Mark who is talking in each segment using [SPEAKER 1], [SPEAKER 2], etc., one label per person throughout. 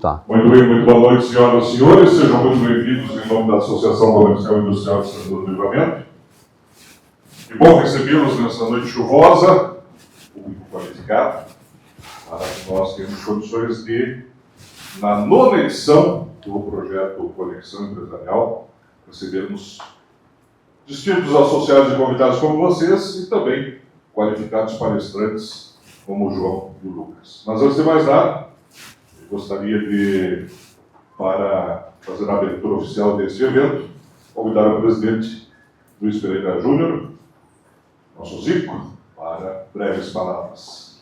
[SPEAKER 1] Tá.
[SPEAKER 2] Muito bem, muito boa noite, senhoras e senhores. Sejam muito bem-vindos em nome da Associação Comercial e Industrial de São João do Livramento. Que bom recebê-los nessa noite chuvosa, público qualificado, para que nós tenhamos condições de, na 9ª edição do projeto Conexão Empresarial, recebermos distintos associados e convidados como vocês e também qualificados palestrantes como o João e o Lucas. Mas antes de mais nada, eu gostaria de, para fazer a abertura oficial deste evento, convidar o presidente Luiz Pereira Júnior, nosso Zico, para breves palavras.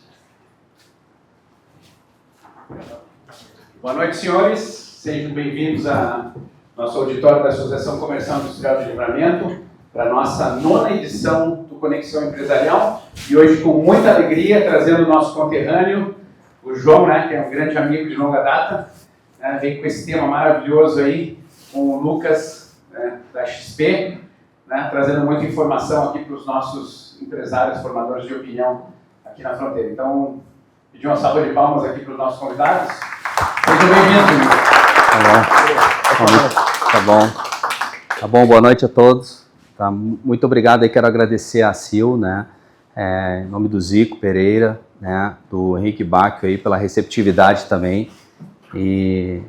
[SPEAKER 3] Boa noite, senhores. Sejam bem-vindos ao nosso auditório da Associação Comercial e Industrial de Livramento, para a nossa 9ª edição do Conexão Empresarial. E hoje, com muita alegria, trazendo o nosso conterrâneo, o João, né, que é um grande amigo de longa data, vem com esse tema maravilhoso aí, com o Lucas, da XP, trazendo muita informação aqui para os nossos empresários, formadores de opinião aqui na fronteira. Então, pedir uma salva de palmas aqui para os nossos convidados. Sejam bem-vindos.
[SPEAKER 1] Tá bom. Tá bom, boa noite a todos. Tá, muito obrigado aí, quero agradecer a Sil, né, em nome do Zico Pereira, né, do Henrique Bacchio aí pela receptividade também. E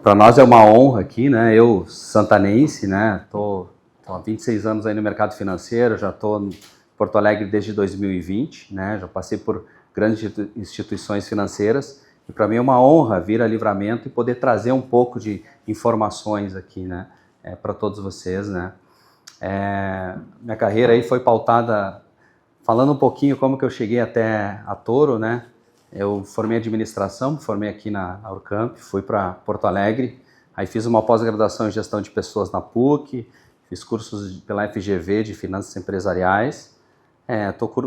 [SPEAKER 1] para nós é uma honra aqui, né, eu santanense, né, tô há 26 anos aí no mercado financeiro, já estou em Porto Alegre desde 2020, né, já passei por grandes instituições financeiras. E para mim é uma honra vir a Livramento e poder trazer um pouco de informações aqui, né, para todos vocês, né. Minha carreira aí foi pautada, falando um pouquinho como que eu cheguei até a Toro, né. Eu formei administração, formei aqui na Urcamp, fui para Porto Alegre, aí fiz uma pós-graduação em gestão de pessoas na PUC, fiz cursos pela FGV de finanças empresariais,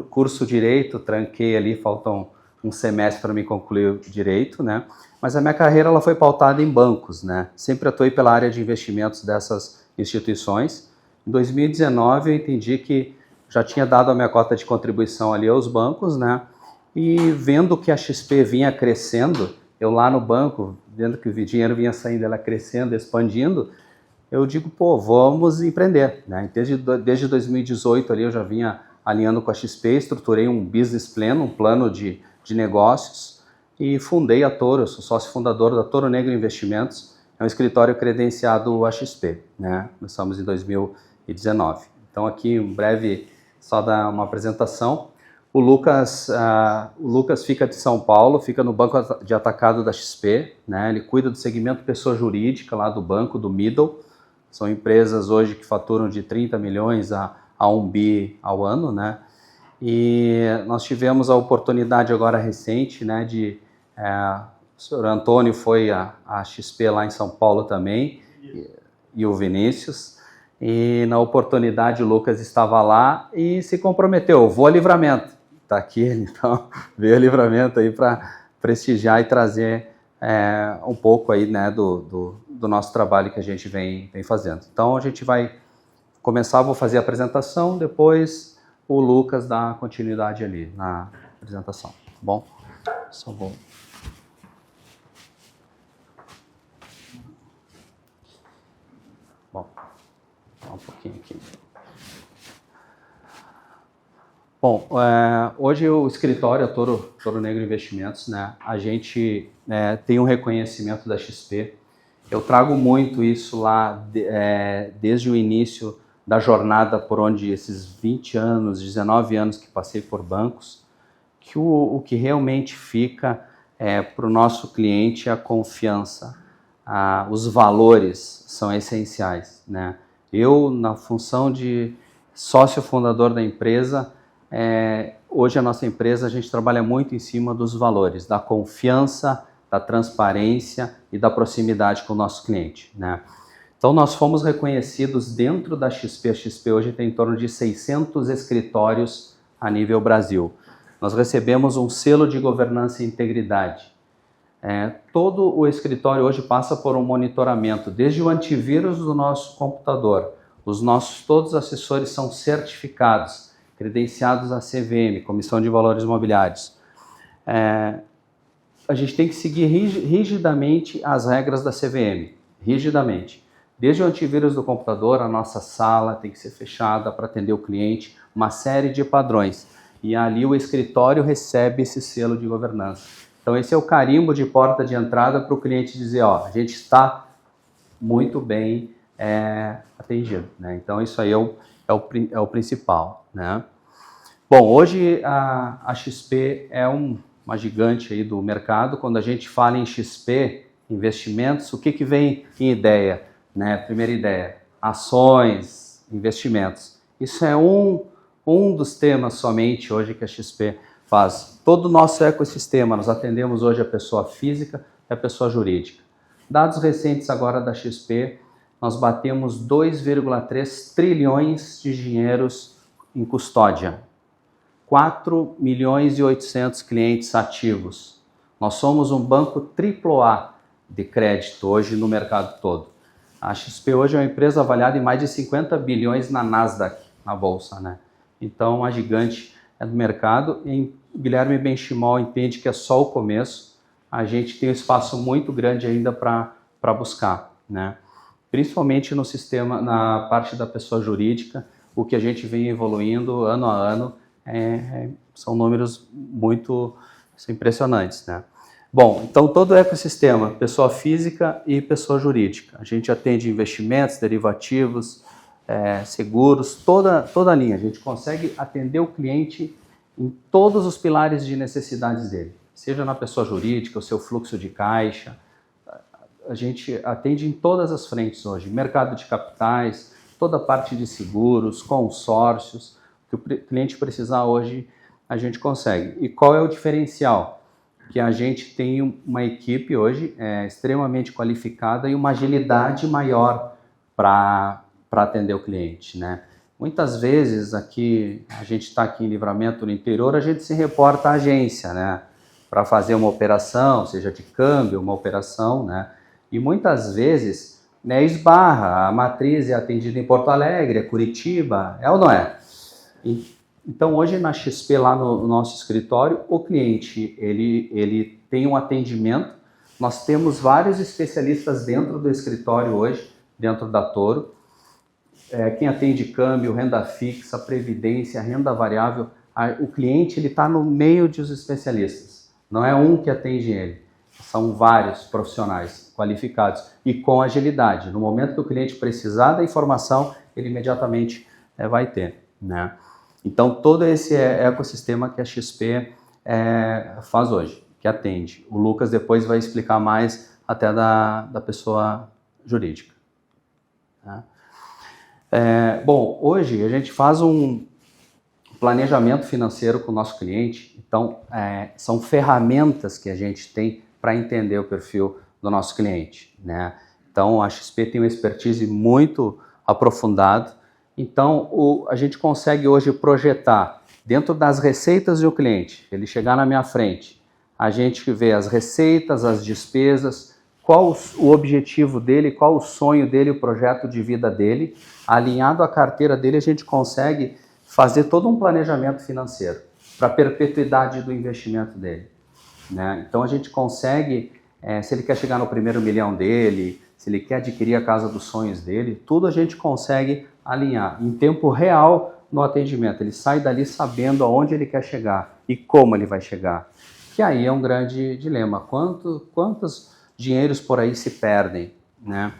[SPEAKER 1] curso Direito, tranquei ali, faltam um semestre para me concluir o Direito, né? Mas a minha carreira ela foi pautada em bancos, né? Sempre atuei pela área de investimentos dessas instituições. Em 2019 eu entendi que já tinha dado a minha cota de contribuição ali aos bancos, né? E vendo que a XP vinha crescendo, eu lá no banco, vendo que o dinheiro vinha saindo, ela crescendo, expandindo, eu digo, pô, vamos empreender, né? Desde 2018 ali eu já vinha alinhando com a XP, estruturei um business plan, um plano de negócios e fundei a Toro. Eu sou sócio fundador da Toro Negro Investimentos, é um escritório credenciado à XP, né? Começamos em 2019. Então aqui, em breve, só dar uma apresentação. O Lucas fica de São Paulo, fica no banco de atacado da XP, né? Ele cuida do segmento pessoa jurídica lá do banco, do Middle. São empresas hoje que faturam de 30 milhões a 1 bi ao ano, né? E nós tivemos a oportunidade agora recente, né, o senhor Antônio foi a XP lá em São Paulo também, e o Vinícius, e na oportunidade o Lucas estava lá e se comprometeu, vou a Livramento, tá aqui ele, então veio a Livramento aí para prestigiar e trazer um pouco aí, né, do nosso trabalho que a gente vem fazendo. Então a gente vai começar, vou fazer a apresentação, depois o Lucas dá continuidade ali na apresentação, tá bom? Só vou... Bom, um pouquinho aqui. Bom, hoje o escritório, a Toro Negro Investimentos, né, a gente tem um reconhecimento da XP. Eu trago muito isso lá desde o início da jornada por onde esses 20 anos, 19 anos que passei por bancos, que o que realmente fica para o nosso cliente é a confiança. Os valores são essenciais, né? Eu, na função de sócio fundador da empresa, hoje a nossa empresa, a gente trabalha muito em cima dos valores, da confiança, da transparência e da proximidade com o nosso cliente, né? Então, nós fomos reconhecidos dentro da XP. A XP hoje tem em torno de 600 escritórios a nível Brasil. Nós recebemos um selo de governança e integridade. Todo o escritório hoje passa por um monitoramento, desde o antivírus do nosso computador. Todos os assessores são certificados, credenciados à CVM, Comissão de Valores Imobiliários. a gente tem que seguir rigidamente as regras da CVM, rigidamente. Desde o antivírus do computador, a nossa sala tem que ser fechada para atender o cliente, uma série de padrões. E ali o escritório recebe esse selo de governança. Então esse é o carimbo de porta de entrada para o cliente dizer, ó, a gente está muito bem atendido, né? Então isso aí é o principal, né? Bom, hoje a XP é uma gigante aí do mercado. Quando a gente fala em XP, investimentos, o que vem em ideia? Né? Primeira ideia, ações, investimentos. Isso é um dos temas somente hoje que a XP faz. Todo o nosso ecossistema, nós atendemos hoje a pessoa física e a pessoa jurídica. Dados recentes agora da XP, nós batemos 2,3 trilhões de dinheiros em custódia. 4 milhões e 800 clientes ativos. Nós somos um banco AAA de crédito hoje no mercado todo. A XP hoje é uma empresa avaliada em mais de 50 bilhões na Nasdaq, na bolsa, né? Então, a gigante é do mercado e Guilherme Benchimol entende que é só o começo. A gente tem um espaço muito grande ainda para buscar, né? Principalmente no sistema, na parte da pessoa jurídica, o que a gente vem evoluindo ano a ano são números muito impressionantes, né? Bom, então todo o ecossistema, pessoa física e pessoa jurídica. A gente atende investimentos, derivativos, seguros, toda a linha. A gente consegue atender o cliente em todos os pilares de necessidades dele. Seja na pessoa jurídica, o seu fluxo de caixa. A gente atende em todas as frentes hoje. Mercado de capitais, toda a parte de seguros, consórcios. O que o cliente precisar hoje, a gente consegue. E qual é o diferencial? Que a gente tem uma equipe hoje extremamente qualificada e uma agilidade maior para atender o cliente, né? Muitas vezes aqui, a gente está aqui em Livramento, no interior, a gente se reporta à agência, né? Para fazer uma operação, seja de câmbio, uma operação, né? E muitas vezes, né, esbarra, a matriz é atendida em Porto Alegre, Curitiba, ou não é? Então hoje na XP, lá no nosso escritório, o cliente ele tem um atendimento. Nós temos vários especialistas dentro do escritório hoje, dentro da Toro. Quem atende câmbio, renda fixa, previdência, renda variável, o cliente está no meio dos especialistas. Não é um que atende ele, são vários profissionais qualificados e com agilidade. No momento que o cliente precisar da informação, ele imediatamente vai ter, né? Então, todo esse ecossistema que a XP faz hoje, que atende. O Lucas depois vai explicar mais até da pessoa jurídica. Né? Bom, hoje a gente faz um planejamento financeiro com o nosso cliente. Então, são ferramentas que a gente tem para entender o perfil do nosso cliente, né? Então, a XP tem uma expertise muito aprofundada. Então, a gente consegue hoje projetar dentro das receitas do cliente, ele chegar na minha frente, a gente vê as receitas, as despesas, qual o objetivo dele, qual o sonho dele, o projeto de vida dele, alinhado à carteira dele, a gente consegue fazer todo um planejamento financeiro para a perpetuidade do investimento dele, né? Então, a gente consegue, se ele quer chegar no primeiro milhão dele, se ele quer adquirir a casa dos sonhos dele, tudo a gente consegue alinhar em tempo real no atendimento. Ele sai dali sabendo aonde ele quer chegar e como ele vai chegar. Que aí é um grande dilema. Quantos dinheiros por aí se perdem, né?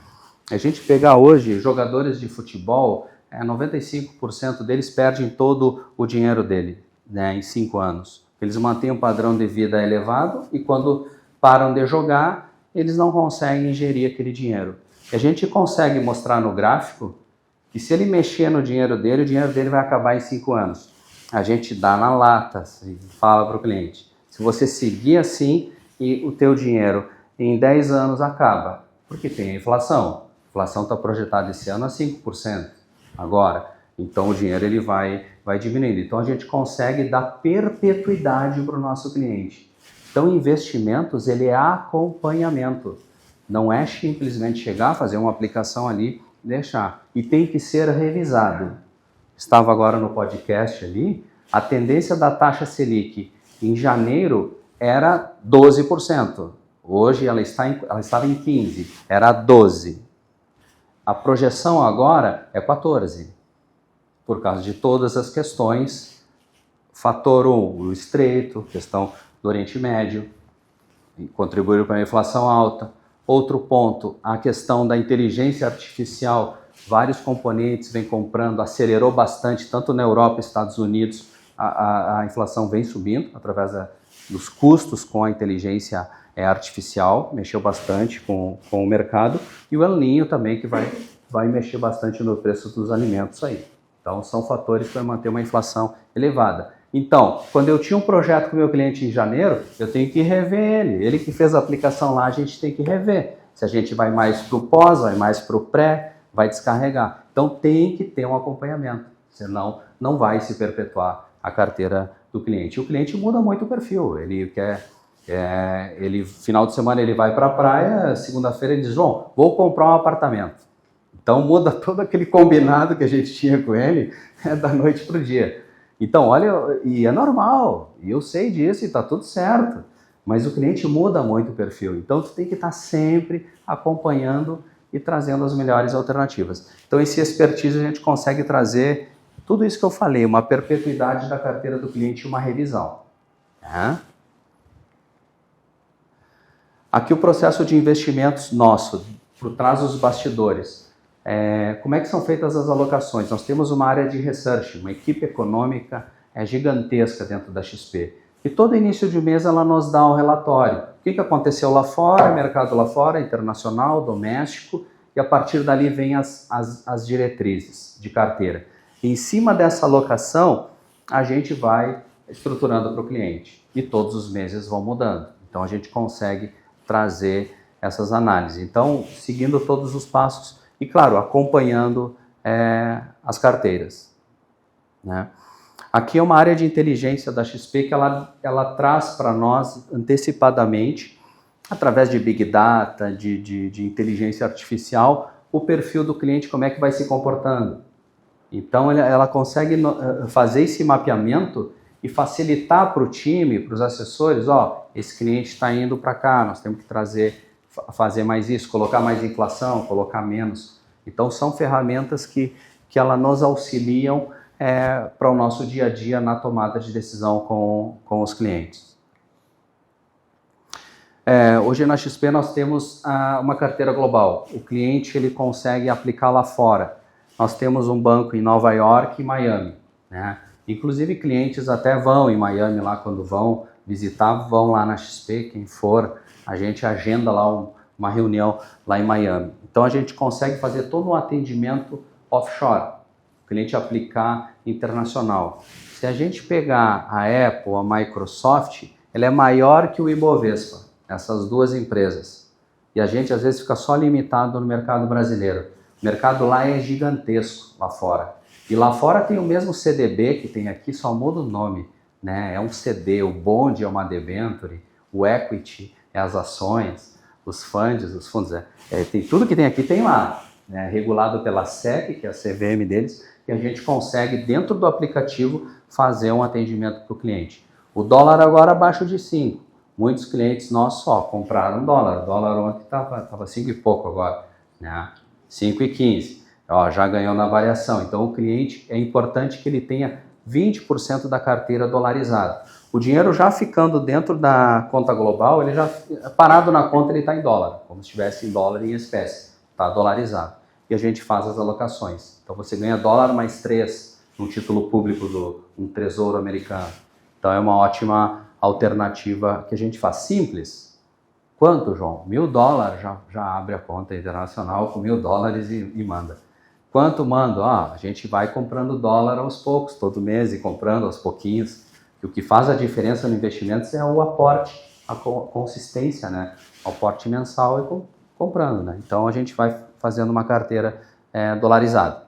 [SPEAKER 1] A gente pegar hoje jogadores de futebol, 95% deles perdem todo o dinheiro dele, né, em 5 anos. Eles mantêm um padrão de vida elevado e quando param de jogar, eles não conseguem ingerir aquele dinheiro. E a gente consegue mostrar no gráfico que se ele mexer no dinheiro dele, o dinheiro dele vai acabar em 5 anos. A gente dá na lata, fala para o cliente. Se você seguir assim, e o teu dinheiro em 10 anos acaba. Porque tem a inflação. A inflação está projetada esse ano a 5% agora. Então o dinheiro ele vai diminuindo. Então a gente consegue dar perpetuidade para o nosso cliente. Então, investimentos, ele é acompanhamento. Não é simplesmente chegar, fazer uma aplicação ali, deixar. E tem que ser revisado. Estava agora no podcast ali, a tendência da taxa Selic em janeiro era 12%. Hoje ela estava em 15%, era 12%. A projeção agora é 14%, por causa de todas as questões. Fator 1, o estreito, questão do Oriente Médio, contribuíram para a inflação alta. Outro ponto, a questão da inteligência artificial, vários componentes vem comprando, acelerou bastante, tanto na Europa e Estados Unidos, a inflação vem subindo através dos custos com a inteligência artificial, mexeu bastante com o mercado, e o El Niño também, que vai mexer bastante no preço dos alimentos aí. Então, são fatores que vão manter uma inflação elevada. Então, quando eu tinha um projeto com o meu cliente em janeiro, eu tenho que rever ele. Ele que fez a aplicação lá, a gente tem que rever. Se a gente vai mais para o pós, vai mais para o pré, vai descarregar. Então, tem que ter um acompanhamento, senão não vai se perpetuar a carteira do cliente. O cliente muda muito o perfil. Ele quer... final de semana ele vai para a praia, segunda-feira ele diz, João, vou comprar um apartamento. Então muda todo aquele combinado que a gente tinha com ele da noite para o dia. Então olha, e é normal, e eu sei disso e está tudo certo, mas o cliente muda muito o perfil. Então tu tem que estar sempre acompanhando e trazendo as melhores alternativas. Então esse expertise a gente consegue trazer tudo isso que eu falei, uma perpetuidade da carteira do cliente e uma revisão. Aqui o processo de investimentos nosso, por trás dos bastidores. Como é que são feitas as alocações? Nós temos uma área de research, uma equipe econômica gigantesca dentro da XP. E todo início de mês ela nos dá um relatório. O que aconteceu lá fora, mercado lá fora, internacional, doméstico, e a partir dali vem as diretrizes de carteira. E em cima dessa alocação, a gente vai estruturando para o cliente. E todos os meses vão mudando. Então a gente consegue trazer essas análises. Então, seguindo todos os passos e, claro, acompanhando as carteiras. Né? Aqui é uma área de inteligência da XP que ela traz para nós antecipadamente, através de Big Data, de inteligência artificial, o perfil do cliente, como é que vai se comportando. Então, ela consegue fazer esse mapeamento e facilitar para o time, para os assessores, esse cliente está indo para cá, nós temos que fazer mais isso, colocar mais inflação, colocar menos. Então, são ferramentas que ela nos auxiliam para o nosso dia a dia na tomada de decisão com os clientes. Hoje na XP nós temos uma carteira global. O cliente ele consegue aplicar lá fora. Nós temos um banco em Nova York e Miami, né? Inclusive clientes até vão em Miami lá quando vão visitar, vão lá na XP, quem for, a gente agenda lá uma reunião lá em Miami. Então a gente consegue fazer todo um atendimento offshore, o cliente aplicar internacional. Se a gente pegar a Apple, a Microsoft, ela é maior que o Ibovespa, essas duas empresas. E a gente às vezes fica só limitado no mercado brasileiro. O mercado lá é gigantesco, lá fora. E lá fora tem o mesmo CDB que tem aqui, só muda o nome, né? É um CD, o bond é uma debenture, o equity é as ações, os fundos, tem tudo que tem aqui, tem lá, né? Regulado pela SEC, que é a CVM deles, e a gente consegue, dentro do aplicativo, fazer um atendimento para o cliente. O dólar agora abaixo de 5. Muitos clientes nossos só compraram dólar. O dólar ontem estava 5 e pouco agora, né? 5,15. Já ganhou na variação. Então o cliente, é importante que ele tenha 20% da carteira dolarizada. O dinheiro já ficando dentro da conta global, ele já parado na conta, ele está em dólar, como se estivesse em dólar em espécie, está dolarizado. E a gente faz as alocações. Então você ganha dólar mais 3 no título público um tesouro americano. Então é uma ótima alternativa que a gente faz. Simples. Quanto, João? $1.000 já abre a conta internacional com $1.000 e manda. Quanto mando? A gente vai comprando dólar aos poucos, todo mês, e comprando aos pouquinhos. E o que faz a diferença no investimento é o aporte, a consistência, né? O aporte mensal e comprando, né? Então a gente vai fazendo uma carteira dolarizada.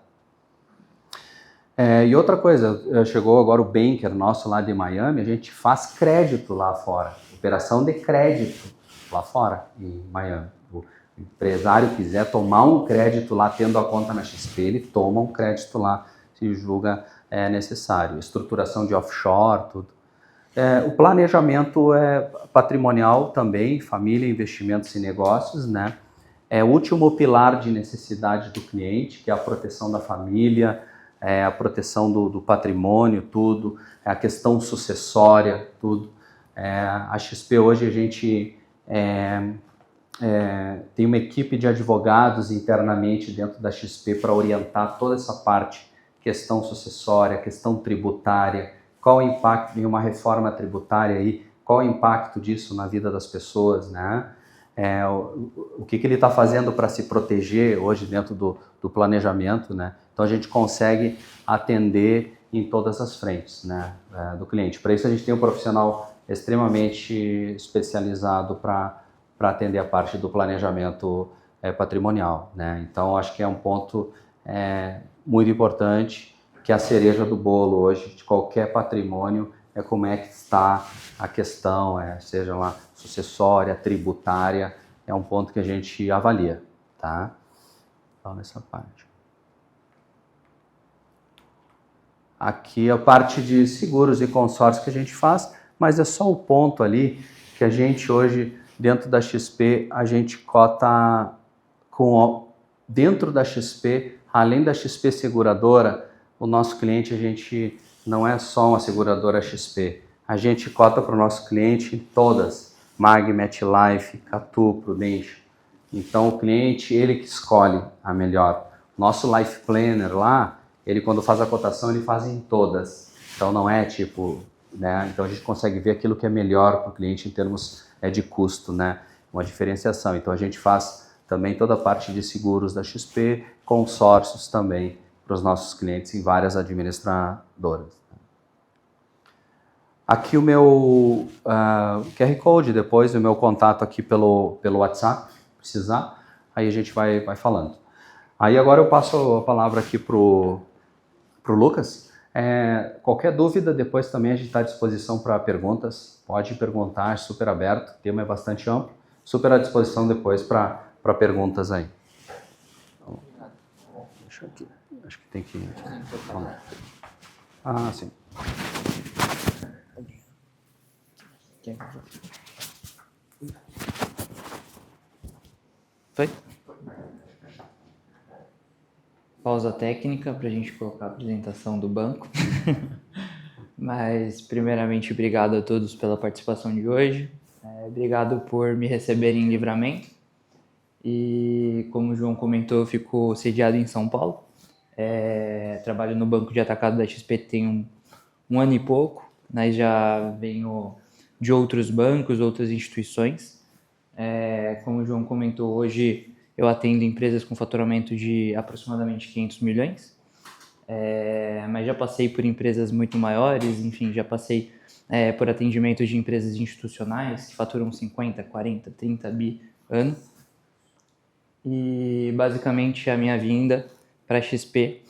[SPEAKER 1] E outra coisa, chegou agora o banker nosso lá de Miami, a gente faz crédito lá fora, operação de crédito lá fora em Miami. O empresário quiser tomar um crédito lá, tendo a conta na XP, ele toma um crédito lá, se julga necessário. Estruturação de offshore, tudo. O planejamento patrimonial também, família, investimentos e negócios, né? É o último pilar de necessidade do cliente, que é a proteção da família, a proteção do patrimônio, tudo, a questão sucessória, tudo. A XP hoje a gente tem uma equipe de advogados internamente dentro da XP para orientar toda essa parte, questão sucessória, questão tributária, qual o impacto em uma reforma tributária aí, qual o impacto disso na vida das pessoas, né? O que ele está fazendo para se proteger hoje dentro do planejamento, né? Então a gente consegue atender em todas as frentes, né, do cliente. Para isso a gente tem um profissional extremamente especializado para atender a parte do planejamento patrimonial, né? Então acho que é um ponto muito importante, que é a cereja do bolo hoje de qualquer patrimônio, como é que está a questão, seja lá sucessória, tributária, é um ponto que a gente avalia, tá? Então, nessa parte. Aqui a parte de seguros e consórcios que a gente faz, mas é só o ponto ali que a gente hoje, dentro da XP, a gente cota dentro da XP, além da XP seguradora, o nosso cliente, a gente não é só uma seguradora XP, a gente cota para o nosso cliente todas, Mag, MetLife, Catu, Prudential. Então o cliente, ele que escolhe a melhor. Nosso Life Planner lá, ele quando faz a cotação, ele faz em todas. Então não é tipo, né? Então a gente consegue ver aquilo que é melhor para o cliente em termos de custo, né? Uma diferenciação. Então a gente faz também toda a parte de seguros da XP, consórcios também para os nossos clientes em várias administradoras. Aqui o meu QR Code, depois o meu contato aqui pelo WhatsApp, se precisar, aí a gente vai falando. Aí agora eu passo a palavra aqui pro Lucas. Qualquer dúvida, depois também a gente está à disposição para perguntas. Pode perguntar, é super aberto, o tema é bastante amplo. Super à disposição depois para perguntas aí. Então, deixa eu aqui. Acho que tem que... Ah, sim.
[SPEAKER 4] Foi? Pausa técnica para a gente colocar a apresentação do banco. Mas, primeiramente, obrigado a todos pela participação de hoje. Obrigado por me receberem em Livramento. E, como o João comentou, eu fico sediado em São Paulo. Trabalho no banco de atacado da XP tem um ano e pouco, mas já venho de outros bancos, outras instituições. Como o João comentou, hoje eu atendo empresas com faturamento de aproximadamente 500 milhões, mas já passei por empresas muito maiores, enfim, já passei por atendimento de empresas institucionais que faturam 50, 40, 30 bi ano. E basicamente a minha vinda para a XP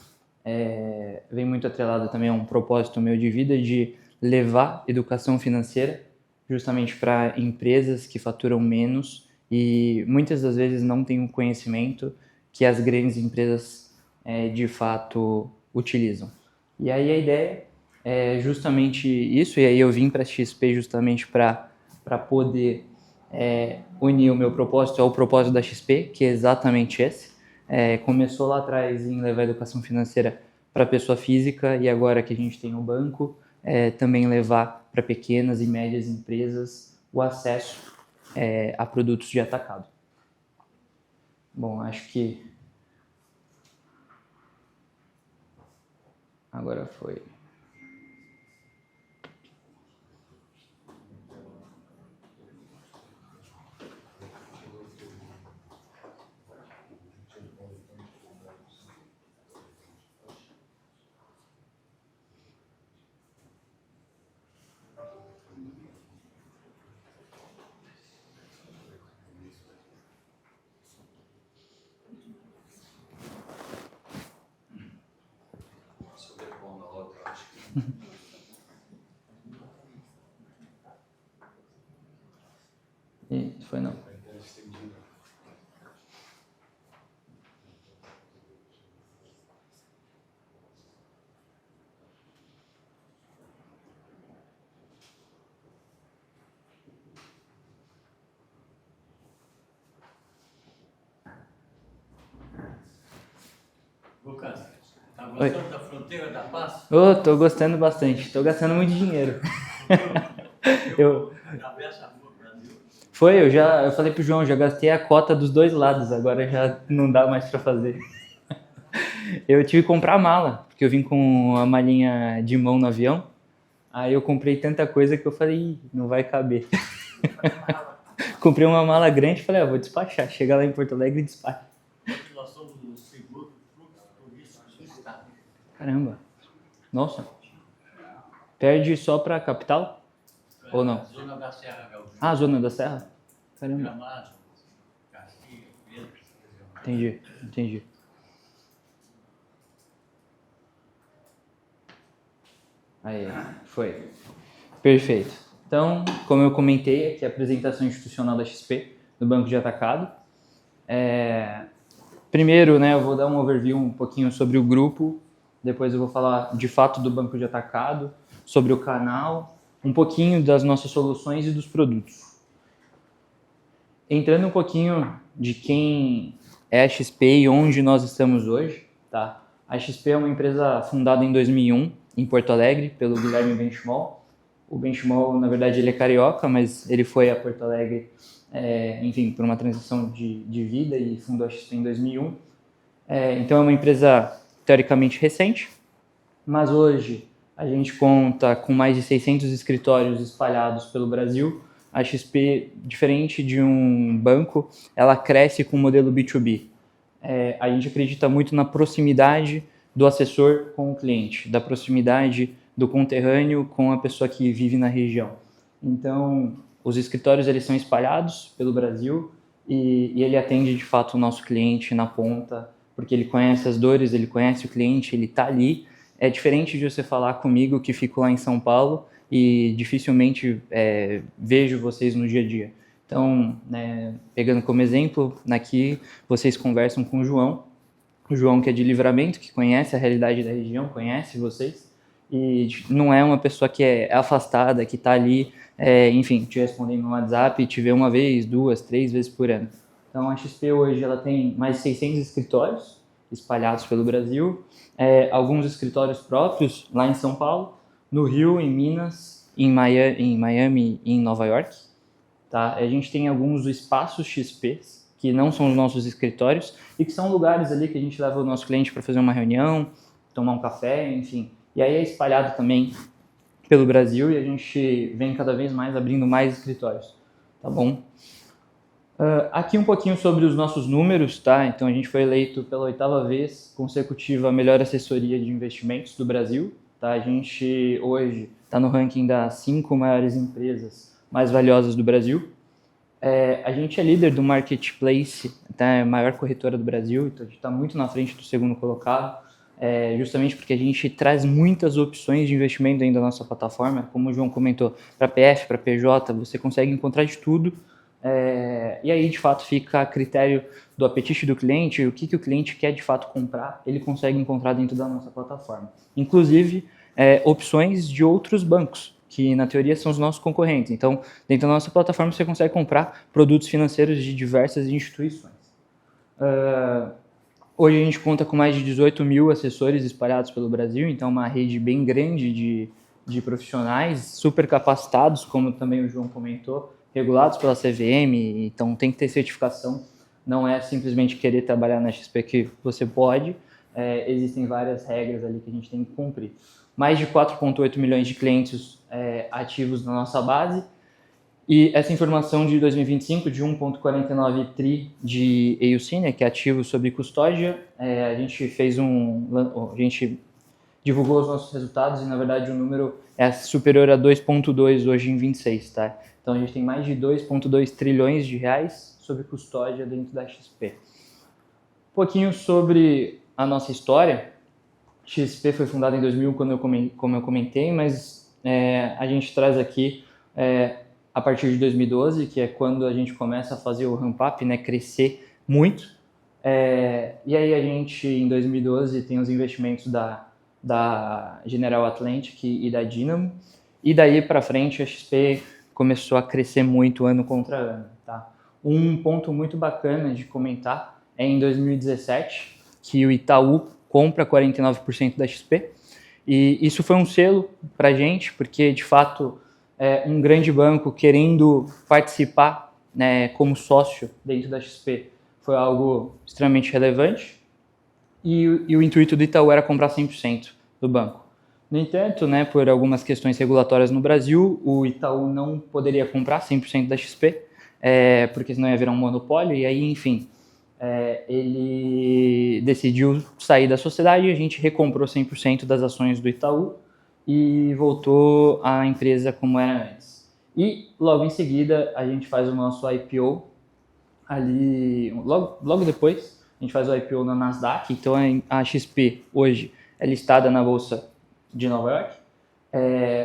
[SPEAKER 4] vem muito atrelada também a um propósito meu de vida de levar educação financeira justamente para empresas que faturam menos e muitas das vezes não têm o conhecimento que as grandes empresas de fato utilizam. E aí a ideia é justamente isso, e aí eu vim para a XP justamente para poder unir o meu propósito ao propósito da XP, que é exatamente esse. Começou lá atrás em levar a educação financeira para a pessoa física e agora que a gente tem o banco, também levar para pequenas e médias empresas o acesso a produtos de atacado. Bom, acho que agora foi. Foi não.
[SPEAKER 5] gostando da fronteira da paz?
[SPEAKER 4] Oh, tô gostando bastante. Tô gastando muito dinheiro.
[SPEAKER 5] Atravessa a rua Brasil.
[SPEAKER 4] Eu falei pro João, já gastei a cota dos dois lados, agora já não dá mais pra fazer. Eu tive que comprar a mala, porque eu vim com a malinha de mão no avião. Aí eu comprei tanta coisa que eu falei, "Ih, não vai caber." Comprei uma mala grande e falei, vou despachar. Chega lá em Porto Alegre e despacha.
[SPEAKER 5] Nós somos o segundo fluxo turístico do estado.
[SPEAKER 4] Caramba. Nossa. Perde só pra capital? Ou não?
[SPEAKER 5] Zona da Serra Gaúcha.
[SPEAKER 4] Ah, Zona da Serra? Caramba.
[SPEAKER 5] Gramado, Caxias, Pedro.
[SPEAKER 4] Entendi. Aí, foi. Perfeito. Então, como eu comentei, aqui é a apresentação institucional da XP, do Banco de Atacado. Primeiro, eu vou dar um overview um pouquinho sobre o grupo, depois eu vou falar de fato do Banco de Atacado, sobre o canal, um pouquinho das nossas soluções e dos produtos. Entrando um pouquinho de quem é a XP e onde nós estamos hoje, tá? A XP é uma empresa fundada em 2001, em Porto Alegre, pelo Guilherme Benchimol. O Benchimol, na verdade, ele é carioca, mas ele foi a Porto Alegre, por uma transição de vida e fundou a XP em 2001. Então, é uma empresa teoricamente recente, mas hoje a gente conta com mais de 600 escritórios espalhados pelo Brasil. A XP, diferente de um banco, ela cresce com o modelo B2B. A gente acredita muito na proximidade do assessor com o cliente, da proximidade do conterrâneo com a pessoa que vive na região. Então, os escritórios eles são espalhados pelo Brasil e ele atende de fato o nosso cliente na ponta, porque ele conhece as dores, ele conhece o cliente, ele está ali. É diferente de você falar comigo que fico lá em São Paulo e dificilmente vejo vocês no dia a dia. Então, pegando como exemplo, aqui vocês conversam com o João que é de Livramento, que conhece a realidade da região, conhece vocês, e não é uma pessoa que é afastada, que está ali, te respondendo no WhatsApp e te vê uma vez, 2, 3 vezes por ano. Então, a XP hoje ela tem mais de 600 escritórios espalhados pelo Brasil, alguns escritórios próprios lá em São Paulo, no Rio, em Minas, em Miami e em Nova York. Tá? A gente tem alguns espaços XPs, que não são os nossos escritórios, e que são lugares ali que a gente leva o nosso cliente para fazer uma reunião, tomar um café, enfim. E aí é espalhado também pelo Brasil e a gente vem cada vez mais abrindo mais escritórios, tá bom? Aqui um pouquinho sobre os nossos números, tá? Então a gente foi eleito pela 8ª vez consecutiva a melhor assessoria de investimentos do Brasil, tá? A gente hoje está no ranking das 5 maiores empresas mais valiosas do Brasil. A gente é líder do Marketplace, tá? É a maior corretora do Brasil, então a gente está muito na frente do segundo colocado, justamente porque a gente traz muitas opções de investimento dentro da nossa plataforma, como o João comentou, para PF, para PJ, você consegue encontrar de tudo, e aí de fato fica a critério do apetite do cliente, o que o cliente quer de fato comprar, ele consegue encontrar dentro da nossa plataforma. Inclusive, opções de outros bancos, que na teoria são os nossos concorrentes. Então, dentro da nossa plataforma você consegue comprar produtos financeiros de diversas instituições. Hoje a gente conta com mais de 18 mil assessores espalhados pelo Brasil, então uma rede bem grande de profissionais super capacitados, como também o João comentou, regulados pela CVM, então tem que ter certificação, não é simplesmente querer trabalhar na XP que você pode, existem várias regras ali que a gente tem que cumprir. Mais de 4,8 milhões de clientes ativos na nossa base, e essa informação de 2025, de 1,49 tri de AUC, que é ativo sob custódia, a gente divulgou os nossos resultados e, na verdade, o número é superior a 2,2 hoje em 26, tá? Então, a gente tem mais de 2,2 trilhões de reais sob custódia dentro da XP. Um pouquinho sobre a nossa história. XP foi fundada em 2000, como eu comentei, mas a gente traz aqui a partir de 2012, que é quando a gente começa a fazer o ramp-up, crescer muito. E aí a gente, em 2012, tem os investimentos da General Atlantic e da Dynamo, e daí para frente a XP começou a crescer muito ano contra ano. Tá? Um ponto muito bacana de comentar é em 2017, que o Itaú compra 49% da XP. E isso foi um selo para a gente, porque, de fato, um grande banco querendo participar, né, como sócio dentro da XP foi algo extremamente relevante. E o intuito do Itaú era comprar 100% do banco. No entanto, né, por algumas questões regulatórias no Brasil, o Itaú não poderia comprar 100% da XP, porque senão ia virar um monopólio, e aí, enfim, ele decidiu sair da sociedade, a gente recomprou 100% das ações do Itaú e voltou à empresa como era antes. E logo em seguida a gente faz o nosso IPO ali, logo depois a gente faz o IPO na Nasdaq, então a XP hoje é listada na Bolsa de Nova York.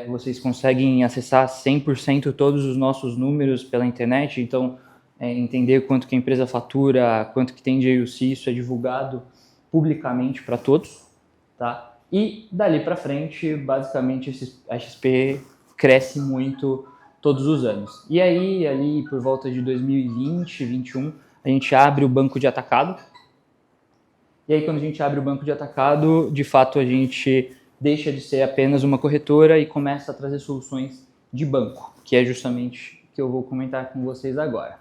[SPEAKER 4] Vocês conseguem acessar 100% todos os nossos números pela internet, então entender quanto que a empresa fatura, quanto que tem de AUC, isso é divulgado publicamente para todos, tá? E dali para frente, basicamente, a XP cresce muito todos os anos. E aí, ali por volta de 2020, 2021, a gente abre o banco de atacado. E aí, quando a gente abre o banco de atacado, de fato, a gente deixa de ser apenas uma corretora e começa a trazer soluções de banco, que é justamente o que eu vou comentar com vocês agora.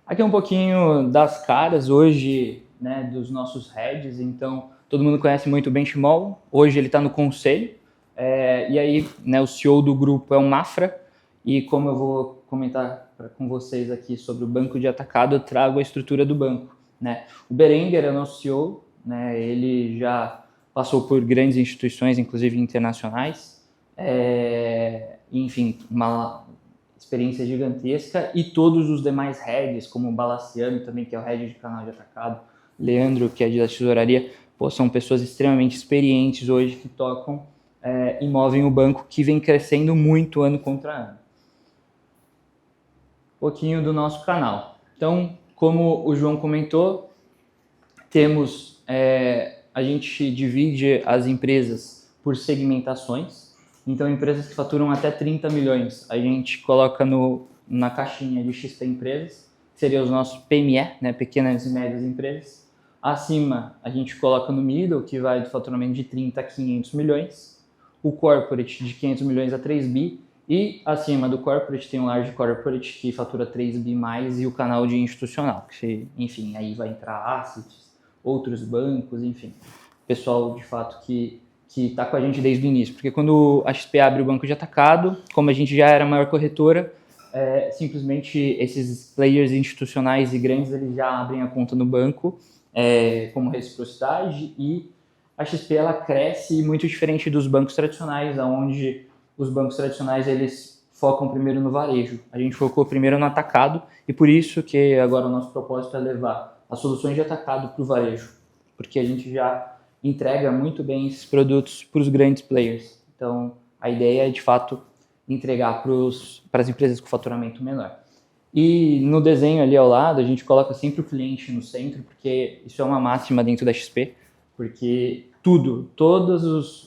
[SPEAKER 4] Aqui é um pouquinho das caras hoje, né, dos nossos heads. Então, todo mundo conhece muito o Benchimol. Hoje ele está no conselho. E aí, né, o CEO do grupo é o Mafra. E como eu vou comentar com vocês aqui sobre o banco de atacado, eu trago a estrutura do banco, né? O Berenguer é nosso CEO, né? Ele já passou por grandes instituições, inclusive internacionais. Enfim, uma experiência gigantesca, e todos os demais heads, como o Balaciano também, que é o head de canal de atacado, Leandro, que é de da tesouraria, são pessoas extremamente experientes hoje que tocam e movem o banco, que vem crescendo muito ano contra ano. Um pouquinho do nosso canal. Então, como o João comentou, temos, a gente divide as empresas por segmentações. Então, empresas que faturam até 30 milhões, a gente coloca na caixinha de XP Empresas, que seriam os nossos PME, né, pequenas e médias empresas. Acima, a gente coloca no middle, que vai do faturamento de 30 a 500 milhões. O corporate, de 500 milhões a 3 bi. E acima do corporate, tem um large corporate, que fatura 3 bi mais, e o canal de institucional, que, enfim, aí vai entrar assets, outros bancos, enfim. Pessoal, de fato, que está com a gente desde o início, porque quando a XP abre o banco de atacado, como a gente já era a maior corretora, simplesmente esses players institucionais e grandes, eles já abrem a conta no banco como reciprocidade, e a XP ela cresce muito diferente dos bancos tradicionais, onde os bancos tradicionais eles focam primeiro no varejo. A gente focou primeiro no atacado, e por isso que agora o nosso propósito é levar as soluções de atacado para o varejo, porque a gente já entrega muito bem esses produtos para os grandes players. Então, a ideia é, de fato, entregar para as empresas com faturamento menor. E no desenho ali ao lado, a gente coloca sempre o cliente no centro, porque isso é uma máxima dentro da XP, porque todos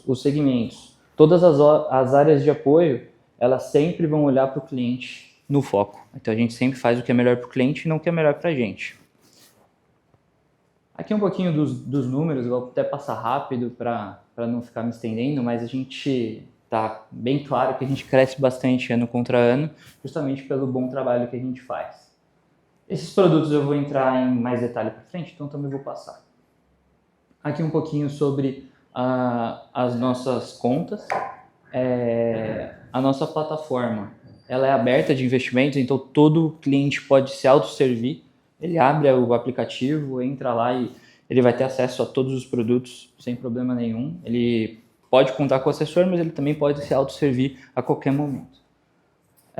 [SPEAKER 4] os segmentos, todas as áreas de apoio, elas sempre vão olhar para o cliente no foco. Então, a gente sempre faz o que é melhor para o cliente e não o que é melhor para a gente. Aqui um pouquinho dos números, eu vou até passar rápido para não ficar me estendendo, mas a gente está bem claro que a gente cresce bastante ano contra ano, justamente pelo bom trabalho que a gente faz. Esses produtos eu vou entrar em mais detalhe para frente, então também vou passar. Aqui um pouquinho sobre as nossas contas. A nossa plataforma ela é aberta de investimentos, então todo cliente pode se autosservir. Ele abre o aplicativo, entra lá e ele vai ter acesso a todos os produtos sem problema nenhum. Ele pode contar com o assessor, mas ele também pode se autosservir a qualquer momento.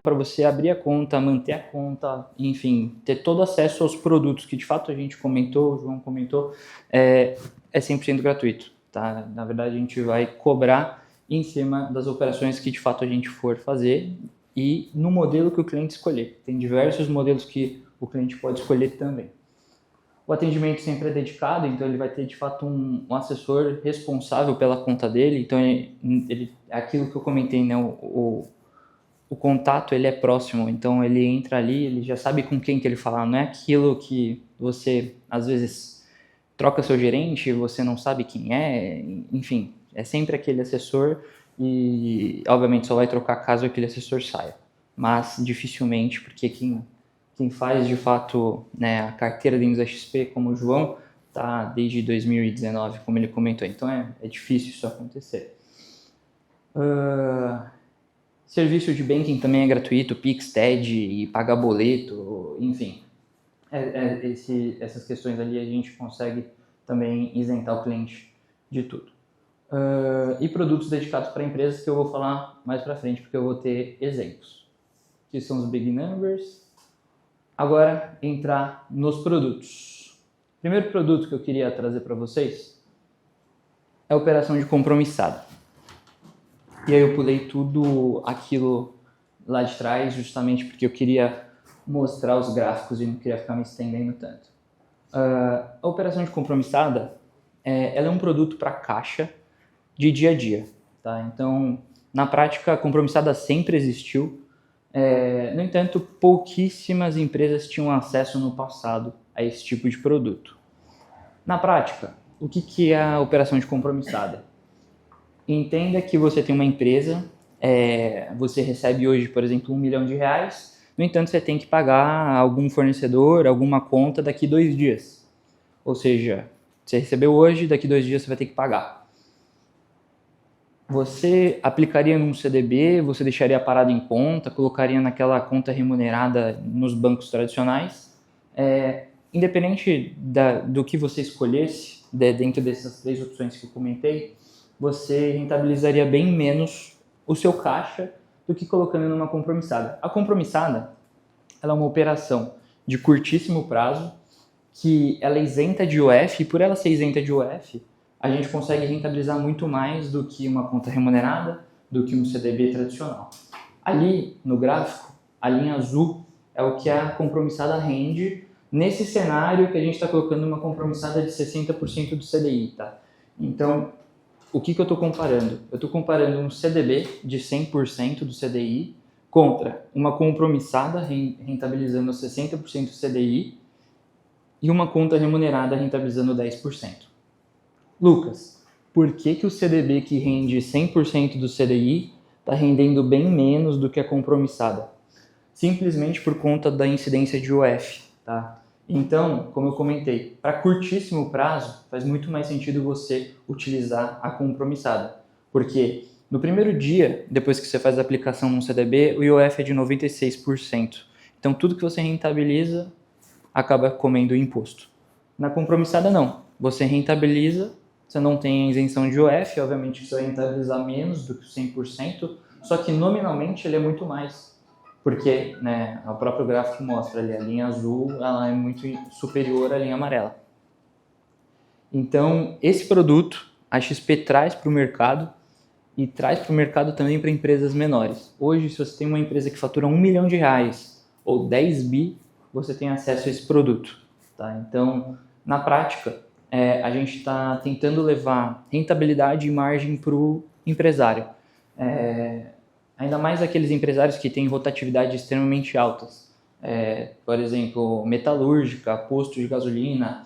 [SPEAKER 4] Para você abrir a conta, manter a conta, enfim, ter todo acesso aos produtos que de fato a gente comentou, o João comentou, é 100% gratuito. Tá? Na verdade, a gente vai cobrar em cima das operações que de fato a gente for fazer e no modelo que o cliente escolher. Tem diversos modelos que o cliente pode escolher também. O atendimento sempre é dedicado, então ele vai ter de fato um assessor responsável pela conta dele. Então aquilo que eu comentei, né, o contato ele é próximo, então ele entra ali, ele já sabe com quem que ele falar, não é aquilo que você às vezes troca seu gerente, você não sabe quem é, enfim, é sempre aquele assessor e, obviamente, só vai trocar caso aquele assessor saia. Mas, dificilmente, porque quem faz, de fato, né, a carteira dentro da XP, como o João, tá desde 2019, como ele comentou. Então, é difícil isso acontecer. Serviço de banking também é gratuito, Pix, TED e pagar boleto, enfim. Essas questões ali a gente consegue também isentar o cliente de tudo. E produtos dedicados para empresas que eu vou falar mais para frente, porque eu vou ter exemplos. Que são os big numbers. Agora, entrar nos produtos. O primeiro produto que eu queria trazer para vocês é a operação de compromissada. E aí eu pulei tudo aquilo lá de trás, justamente porque eu queria mostrar os gráficos e não queria ficar me estendendo tanto. A operação de compromissada, ela é um produto para caixa de dia a dia. Tá? Então, na prática, a compromissada sempre existiu. No entanto, pouquíssimas empresas tinham acesso no passado a esse tipo de produto. Na prática, o que é a operação de compromissada? Entenda que você tem uma empresa, você recebe hoje, por exemplo, R$1 milhão, no entanto, você tem que pagar algum fornecedor, alguma conta daqui 2 dias. Ou seja, você recebeu hoje, daqui 2 dias você vai ter que pagar. Você aplicaria num CDB, você deixaria parado em conta, colocaria naquela conta remunerada nos bancos tradicionais. Independente do que você escolhesse, dentro dessas 3 opções que eu comentei, você rentabilizaria bem menos o seu caixa do que colocando numa compromissada. A compromissada, ela é uma operação de curtíssimo prazo, que ela é isenta de IOF, e por ela ser isenta de IOF, a gente consegue rentabilizar muito mais do que uma conta remunerada, do que um CDB tradicional. Ali, no gráfico, a linha azul é o que a compromissada rende nesse cenário que a gente está colocando uma compromissada de 60% do CDI. Tá? Então, o que eu estou comparando? Eu estou comparando um CDB de 100% do CDI contra uma compromissada rentabilizando 60% do CDI e uma conta remunerada rentabilizando 10%. Lucas, por que o CDB que rende 100% do CDI está rendendo bem menos do que a compromissada? Simplesmente por conta da incidência de IOF. Tá? Então, como eu comentei, para curtíssimo prazo, faz muito mais sentido você utilizar a compromissada. Porque no primeiro dia, depois que você faz a aplicação num CDB, o IOF é de 96%. Então, tudo que você rentabiliza acaba comendo o imposto. Na compromissada, não. Você rentabiliza, você não tem a isenção de IOF, obviamente você vai rentabilizar menos do que o 100%, só que nominalmente ele é muito mais. Porque, né, o próprio gráfico mostra ali, a linha azul ela é muito superior à linha amarela. Então, esse produto a XP traz para o mercado e traz para o mercado também para empresas menores. Hoje, se você tem uma empresa que fatura R$1 milhão ou 10 bi, você tem acesso a esse produto. Tá? Então, na prática, a gente está tentando levar rentabilidade e margem para o empresário. Ainda mais aqueles empresários que têm rotatividade extremamente altas. Por exemplo, metalúrgica, posto de gasolina,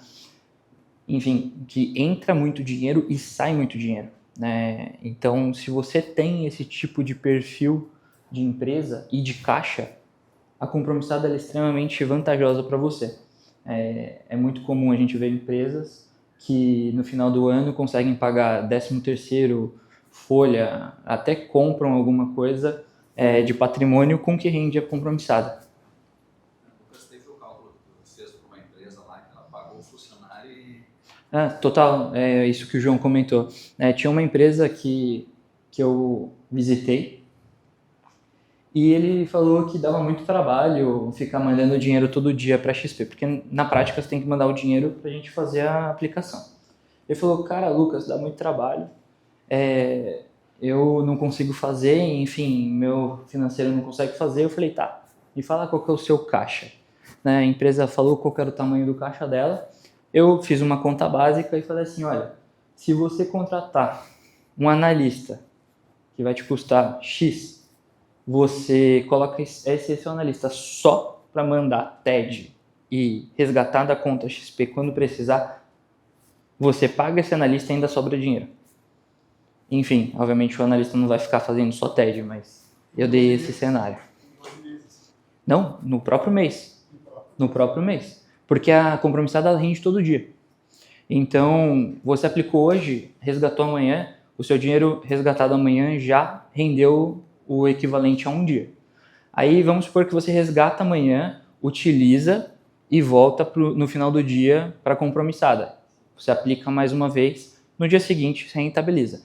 [SPEAKER 4] enfim, que entra muito dinheiro e sai muito dinheiro. Né? Então, se você tem esse tipo de perfil de empresa e de caixa, a compromissada é extremamente vantajosa para você. É muito comum a gente ver empresas que no final do ano conseguem pagar 13º, folha, até compram alguma coisa de patrimônio com que rende a compromissada.
[SPEAKER 6] Lucas teve o cálculo que você fez para uma empresa lá, que ela pagou o funcionário e...
[SPEAKER 4] Total, é isso que o João comentou. Tinha uma empresa que eu visitei e ele falou que dava muito trabalho ficar mandando dinheiro todo dia para a XP, porque na prática você tem que mandar o dinheiro para a gente fazer a aplicação. Ele falou, cara, Lucas, dá muito trabalho, eu não consigo fazer, enfim, meu financeiro não consegue fazer. Eu falei, tá, me fala qual que é o seu caixa. A empresa falou qual que era o tamanho do caixa dela, eu fiz uma conta básica e falei assim, olha, se você contratar um analista que vai te custar X, você coloca esse seu analista só para mandar TED e resgatar da conta XP quando precisar, você paga esse analista e ainda sobra dinheiro. Enfim, obviamente o analista não vai ficar fazendo só TED, mas eu dei esse cenário. Não, no próprio mês. No próprio mês. Porque a compromissada ela rende todo dia. Então, você aplicou hoje, resgatou amanhã, o seu dinheiro resgatado amanhã já rendeu o equivalente a um dia. Aí vamos supor que você resgata amanhã, utiliza e volta no final do dia para a compromissada. Você aplica mais uma vez, no dia seguinte você rentabiliza.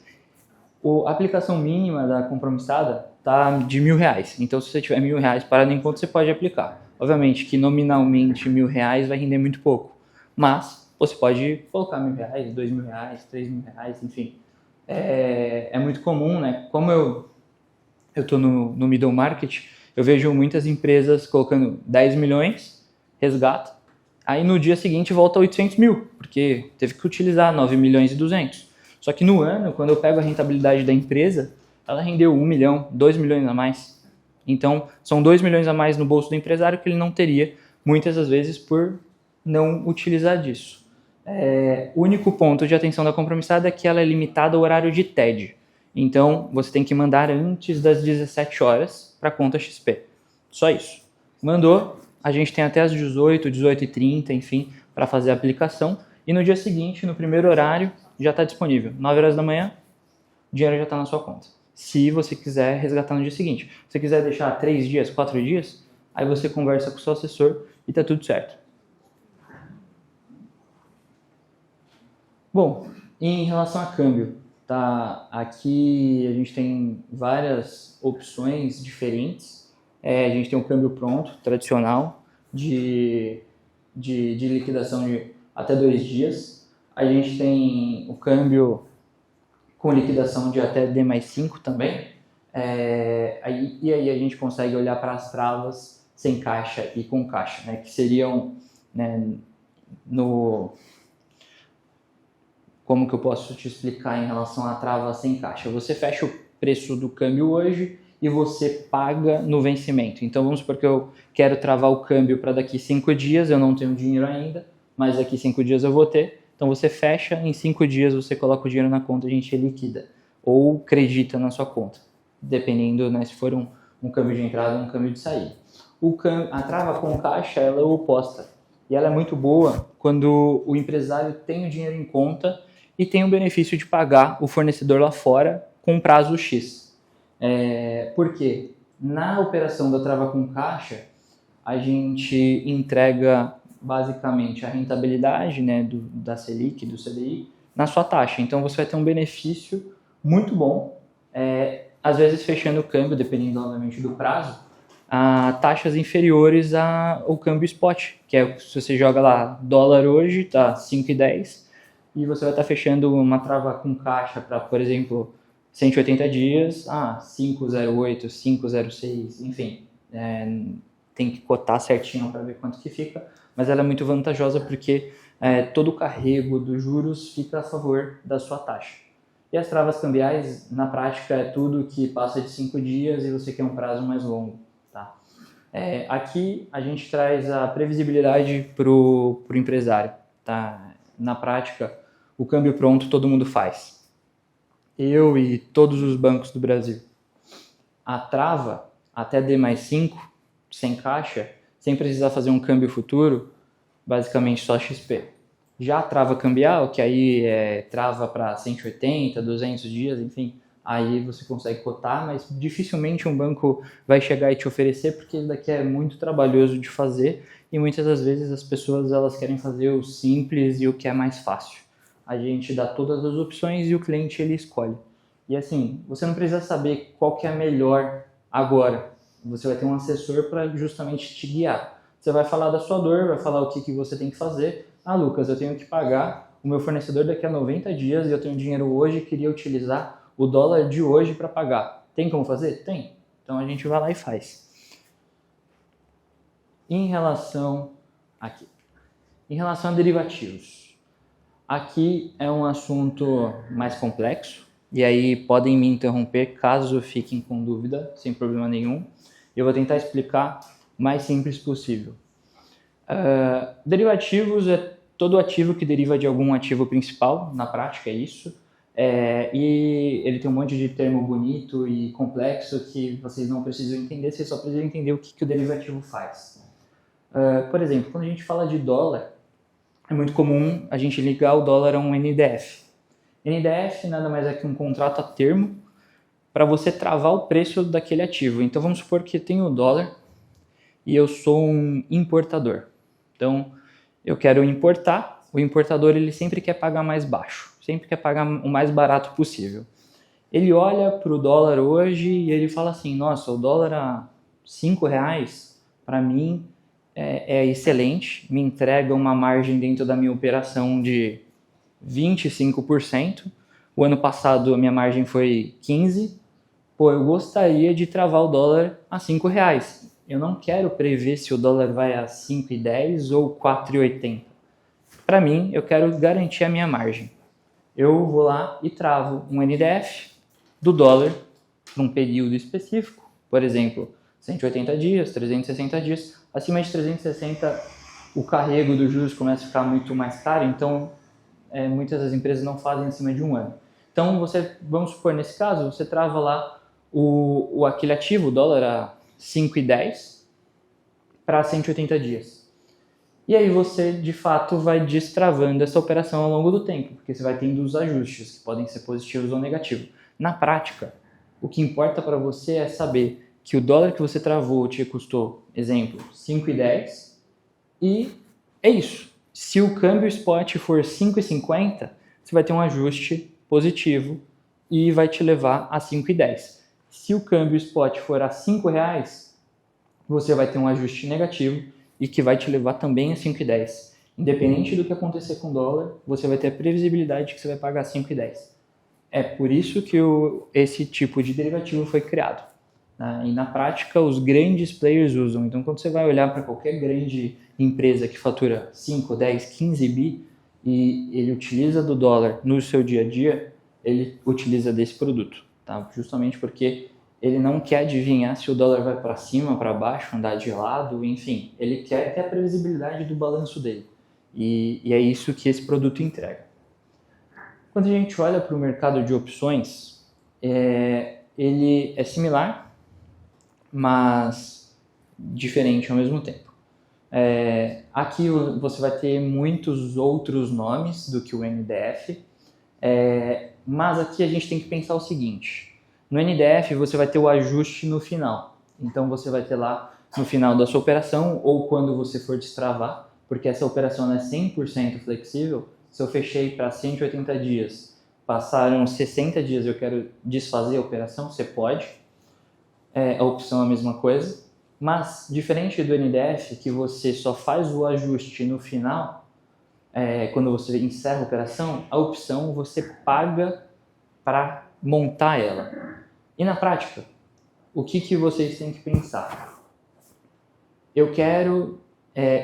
[SPEAKER 4] A aplicação mínima da compromissada está de R$1.000. Então, se você tiver R$1.000 parado em conta, você pode aplicar. Obviamente que nominalmente R$1.000 vai render muito pouco, mas você pode colocar R$1.000, R$2.000, R$3.000, enfim. É muito comum, né? Como eu estou no middle market, eu vejo muitas empresas colocando 10 milhões, resgata, aí no dia seguinte volta a 800 mil, porque teve que utilizar 9 milhões e 200. Só que no ano, quando eu pego a rentabilidade da empresa, ela rendeu 1 milhão, 2 milhões a mais. Então, são 2 milhões a mais no bolso do empresário que ele não teria, muitas das vezes, por não utilizar disso. O único ponto de atenção da compromissada é que ela é limitada ao horário de TED. Então, você tem que mandar antes das 17 horas para a conta XP. Só isso. Mandou, a gente tem até as 18, 18h30, enfim, para fazer a aplicação. E no dia seguinte, no primeiro horário, já está disponível. 9 horas da manhã, o dinheiro já está na sua conta. Se você quiser resgatar no dia seguinte. Se você quiser deixar 3 dias, 4 dias, aí você conversa com o seu assessor e está tudo certo. Bom, em relação a câmbio, tá? Aqui a gente tem várias opções diferentes. A gente tem o câmbio pronto, tradicional, de liquidação de até 2 dias. A gente tem o câmbio com liquidação de até D+5 também. E aí a gente consegue olhar para as travas sem caixa e com caixa, né, que seriam, né, como que eu posso te explicar em relação à trava sem caixa? Você fecha o preço do câmbio hoje e você paga no vencimento. Então vamos supor que eu quero travar o câmbio para daqui 5 dias, eu não tenho dinheiro ainda, mas daqui 5 dias eu vou ter. Então você fecha, em 5 dias você coloca o dinheiro na conta e a gente liquida. Ou credita na sua conta, dependendo, né, se for um câmbio de entrada ou um câmbio de saída. A trava com caixa ela é oposta. E ela é muito boa quando o empresário tem o dinheiro em conta e tem o benefício de pagar o fornecedor lá fora com prazo X. Por quê? Na operação da trava com caixa, a gente entrega basicamente a rentabilidade, né, da Selic, do CDI, na sua taxa. Então você vai ter um benefício muito bom, às vezes fechando o câmbio, dependendo obviamente do prazo, a taxas inferiores ao câmbio spot, que é se você joga lá dólar hoje, tá 5,10, e você vai estar fechando uma trava com caixa para, por exemplo, 180 dias, 5,08, 5,06, enfim, tem que cotar certinho para ver quanto que fica, mas ela é muito vantajosa porque todo o carrego dos juros fica a favor da sua taxa. E as travas cambiais, na prática, é tudo que passa de 5 dias e você quer um prazo mais longo. Tá? Aqui a gente traz a previsibilidade para o empresário. Tá? Na prática, o câmbio pronto todo mundo faz. Eu e todos os bancos do Brasil. A trava, até D+5, sem caixa, sem precisar fazer um câmbio futuro, basicamente só XP. Já a trava cambial, que aí trava para 180, 200 dias, enfim, aí você consegue cotar, mas dificilmente um banco vai chegar e te oferecer, porque isso daqui é muito trabalhoso de fazer e muitas das vezes as pessoas elas querem fazer o simples e o que é mais fácil. A gente dá todas as opções e o cliente ele escolhe. E assim, você não precisa saber qual que é a melhor agora. Você vai ter um assessor para justamente te guiar. Você vai falar da sua dor, vai falar o que você tem que fazer. Lucas, eu tenho que pagar o meu fornecedor daqui a 90 dias e eu tenho dinheiro hoje e queria utilizar o dólar de hoje para pagar. Tem como fazer? Tem. Então a gente vai lá e faz. Em relação a derivativos. Aqui é um assunto mais complexo e aí podem me interromper caso fiquem com dúvida, sem problema nenhum. Eu vou tentar explicar o mais simples possível. Derivativos é todo ativo que deriva de algum ativo principal, na prática é isso. E ele tem um monte de termo bonito e complexo que vocês não precisam entender, vocês só precisam entender o que o derivativo faz. Por exemplo, quando a gente fala de dólar, é muito comum a gente ligar o dólar a um NDF. NDF nada mais é que um contrato a termo para você travar o preço daquele ativo. Então vamos supor que eu tenho o dólar e eu sou um importador. Então eu quero importar, o importador ele sempre quer pagar mais baixo, sempre quer pagar o mais barato possível. Ele olha para o dólar hoje e ele fala assim, nossa, o dólar a R$5 para mim é excelente, me entrega uma margem dentro da minha operação de 25%. O ano passado a minha margem foi 15%. Pô, eu gostaria de travar o dólar a R$5. Eu não quero prever se o dólar vai a 5,10 ou 4,80. Para mim, eu quero garantir a minha margem. Eu vou lá e travo um NDF do dólar para um período específico, por exemplo, 180 dias, 360 dias. Acima de 360, o carrego dos juros começa a ficar muito mais caro, então muitas das empresas não fazem acima de um ano. Então, vamos supor, nesse caso, você trava lá aquele ativo, o dólar a 5,10 para 180 dias. E aí você, de fato, vai destravando essa operação ao longo do tempo, porque você vai tendo os ajustes, que podem ser positivos ou negativos. Na prática, o que importa para você é saber que o dólar que você travou te custou, exemplo, 5,10 e é isso. Se o câmbio spot for 5,50, você vai ter um ajuste positivo e vai te levar a 5,10. Se o câmbio spot for a R$5, você vai ter um ajuste negativo e que vai te levar também a 5,10. Independente do que acontecer com o dólar, você vai ter a previsibilidade de que você vai pagar 5,10. É por isso que esse tipo de derivativo foi criado. Né? E na prática, os grandes players usam. Então, quando você vai olhar para qualquer grande empresa que fatura 5, 10, 15 bi e ele utiliza do dólar no seu dia a dia, ele utiliza desse produto. Tá? Justamente porque ele não quer adivinhar se o dólar vai para cima, para baixo, andar de lado, enfim. Ele quer ter a previsibilidade do balanço dele. E é isso que esse produto entrega. Quando a gente olha para o mercado de opções, ele é similar, mas diferente ao mesmo tempo. Aqui você vai ter muitos outros nomes do que o NDF, mas aqui a gente tem que pensar o seguinte. No NDF você vai ter o ajuste no final. Então você vai ter lá no final da sua operação ou quando você for destravar, porque essa operação é 100% flexível. Se eu fechei para 180 dias, passaram 60 dias e eu quero desfazer a operação, você pode. A opção é a mesma coisa. Mas, diferente do NDF, que você só faz o ajuste no final, quando você encerra a operação, a opção você paga para montar ela. E na prática, o que vocês têm que pensar? Eu quero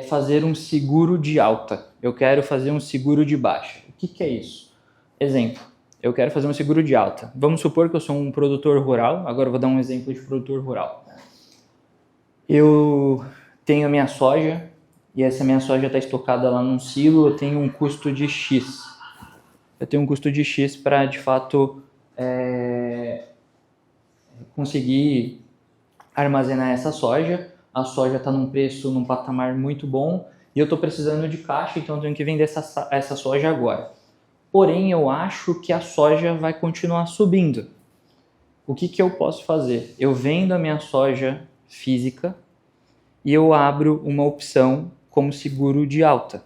[SPEAKER 4] fazer um seguro de alta, eu quero fazer um seguro de baixa. O que é isso? Exemplo, eu quero fazer um seguro de alta. Vamos supor que eu sou um produtor rural, agora eu vou dar um exemplo de produtor rural. Eu tenho a minha soja e essa minha soja está estocada lá num silo, eu tenho um custo de X. Eu tenho um custo de X para, de fato, conseguir armazenar essa soja. A soja está num preço, num patamar muito bom e eu estou precisando de caixa, então eu tenho que vender essa soja agora. Porém, eu acho que a soja vai continuar subindo. O que eu posso fazer? Eu vendo a minha soja física e eu abro uma opção como seguro de alta.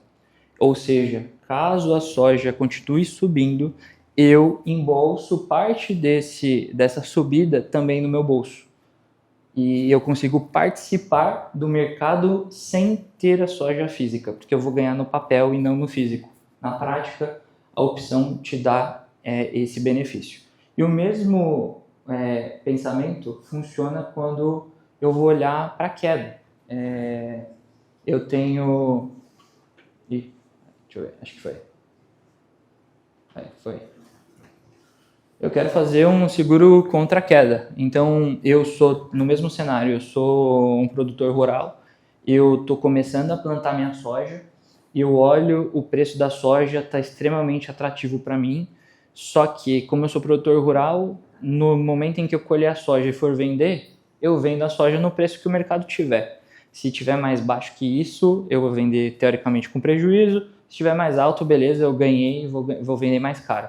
[SPEAKER 4] Ou seja, caso a soja continue subindo, eu embolso parte dessa subida também no meu bolso. E eu consigo participar do mercado sem ter a soja física, porque eu vou ganhar no papel e não no físico. Na prática, a opção te dá esse benefício. E o mesmo pensamento funciona quando eu vou olhar para a queda. Eu tenho... deixa eu ver, acho que foi. Foi. Eu quero fazer um seguro contra a queda. Então, eu sou, no mesmo cenário, eu sou um produtor rural, eu estou começando a plantar minha soja e eu olho o preço da soja está extremamente atrativo para mim, só que como eu sou produtor rural, no momento em que eu colher a soja e for vender, eu vendo a soja no preço que o mercado tiver. Se tiver mais baixo que isso, eu vou vender teoricamente com prejuízo. Se tiver mais alto, beleza, eu ganhei e vou vender mais caro.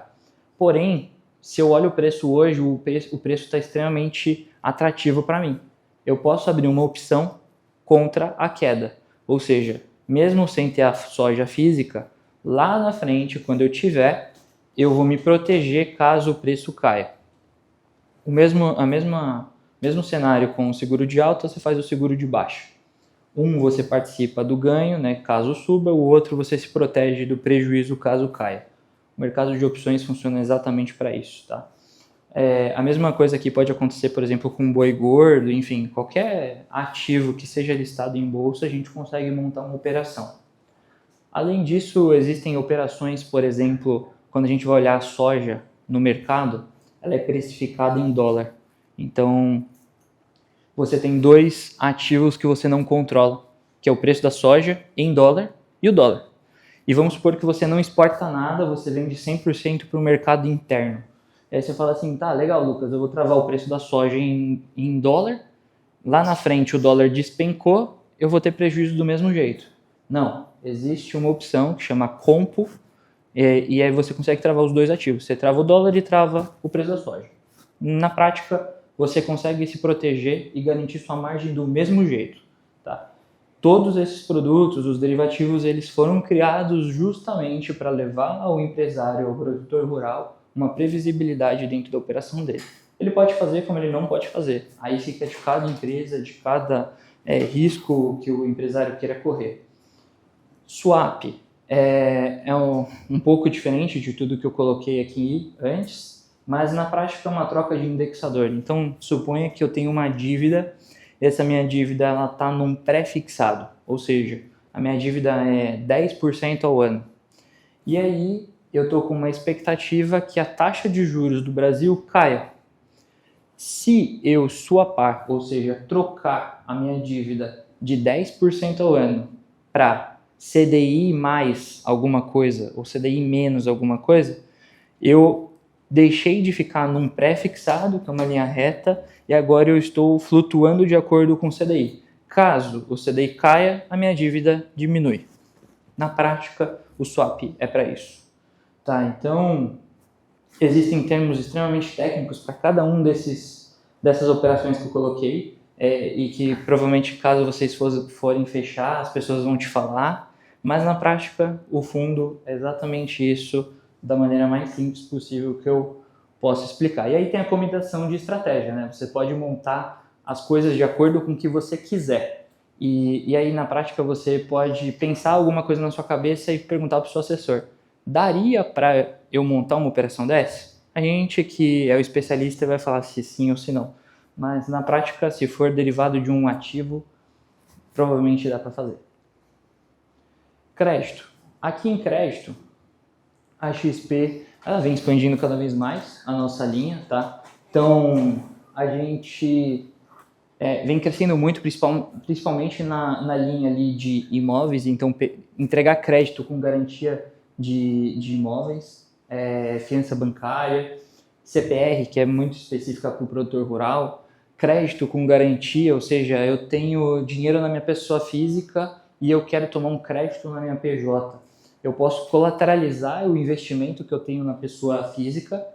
[SPEAKER 4] Porém, se eu olho o preço hoje, o preço está extremamente atrativo para mim. Eu posso abrir uma opção contra a queda. Ou seja, mesmo sem ter a soja física, lá na frente, quando eu tiver, eu vou me proteger caso o preço caia. O mesmo cenário com o seguro de alta, você faz o seguro de baixa. Um você participa do ganho, né, caso suba, o outro você se protege do prejuízo caso caia. O mercado de opções funciona exatamente para isso, tá? A mesma coisa que pode acontecer, por exemplo, com boi gordo, enfim, qualquer ativo que seja listado em bolsa, a gente consegue montar uma operação. Além disso, existem operações, por exemplo, quando a gente vai olhar a soja no mercado, ela é precificada em dólar. Então, você tem dois ativos que você não controla, que é o preço da soja em dólar e o dólar. E vamos supor que você não exporta nada, você vende 100% para o mercado interno. E aí você fala assim, tá, legal, Lucas, eu vou travar o preço da soja em dólar, lá na frente o dólar despencou, eu vou ter prejuízo do mesmo jeito. Não, existe uma opção que chama Compo, e aí você consegue travar os dois ativos. Você trava o dólar e trava o preço da soja. Na prática, você consegue se proteger e garantir sua margem do mesmo jeito. Tá? Todos esses produtos, os derivativos, eles foram criados justamente para levar ao empresário, ao produtor rural, uma previsibilidade dentro da operação dele. Ele pode fazer como ele não pode fazer. Aí fica de cada empresa, de cada risco que o empresário queira correr. Swap é um pouco diferente de tudo que eu coloquei aqui antes, mas na prática é uma troca de indexador. Então, suponha que eu tenho uma dívida, essa minha dívida está num pré-fixado, ou seja, a minha dívida é 10% ao ano. E aí, eu estou com uma expectativa que a taxa de juros do Brasil caia. Se eu swapar, ou seja, trocar a minha dívida de 10% ao ano para CDI mais alguma coisa, ou CDI menos alguma coisa, eu deixei de ficar num pré-fixado, que é uma linha reta, e agora eu estou flutuando de acordo com o CDI. Caso o CDI caia, a minha dívida diminui. Na prática, o swap é para isso. Tá, então, existem termos extremamente técnicos para cada um dessas operações que eu coloquei, e que provavelmente, caso vocês forem fechar, as pessoas vão te falar, mas na prática, o fundo é exatamente isso, da maneira mais simples possível que eu posso explicar. E aí tem a combinação de estratégia, né? Você pode montar as coisas de acordo com o que você quiser. E aí, na prática, você pode pensar alguma coisa na sua cabeça e perguntar para o seu assessor: daria para eu montar uma operação dessa? A gente que é o especialista vai falar se sim ou se não. Mas na prática, se for derivado de um ativo, provavelmente dá para fazer. Crédito. Aqui em crédito, a XP ela vem expandindo cada vez mais a nossa linha, tá? Então, a gente vem crescendo muito, principalmente na linha ali de imóveis. Então, entregar crédito com garantia de imóveis, fiança bancária, CPR, que é muito específica para o produtor rural, crédito com garantia, ou seja, eu tenho dinheiro na minha pessoa física e eu quero tomar um crédito na minha PJ. Eu posso colateralizar o investimento que eu tenho na pessoa física